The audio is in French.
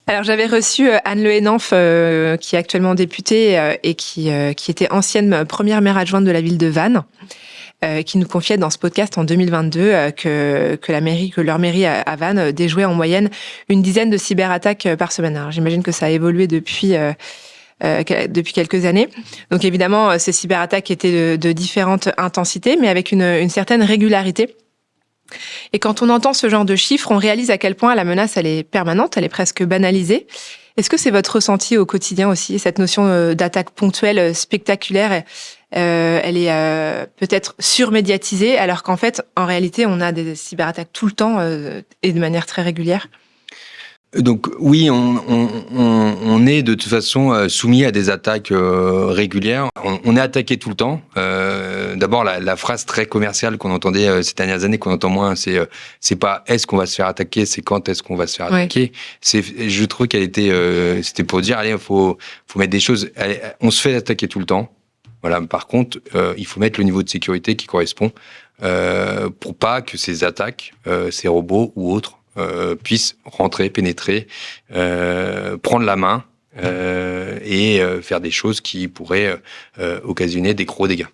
Alors, j'avais reçu Anne Le Henanff, qui est actuellement députée et qui était ancienne première maire adjointe de la ville de Vannes, qui nous confiait dans ce podcast en 2022 que leur mairie à Vannes déjouait en moyenne une dizaine de cyberattaques par semaine. Alors, j'imagine que ça a évolué depuis quelques années. Donc évidemment, ces cyberattaques étaient de différentes intensités, mais avec une certaine régularité. Et quand on entend ce genre de chiffres, on réalise à quel point la menace, elle est permanente, elle est presque banalisée. Est-ce que c'est votre ressenti au quotidien aussi, cette notion d'attaque ponctuelle, spectaculaire, elle est peut-être surmédiatisée, alors qu'en fait, en réalité, on a des cyberattaques tout le temps et de manière très régulière? Donc oui, on est de toute façon soumis à des attaques régulières. On est attaqué tout le temps. D'abord, la phrase très commerciale qu'on entendait ces dernières années, qu'on entend moins, c'est pas est-ce qu'on va se faire attaquer, c'est quand est-ce qu'on va se faire attaquer. Je trouve qu'elle était, c'était pour dire allez, faut mettre des choses. Allez, on se fait attaquer tout le temps. Voilà. Par contre, il faut mettre le niveau de sécurité qui correspond pour pas que ces attaques, ces robots ou autres puissent rentrer, pénétrer, prendre la main et faire des choses qui pourraient occasionner des gros dégâts.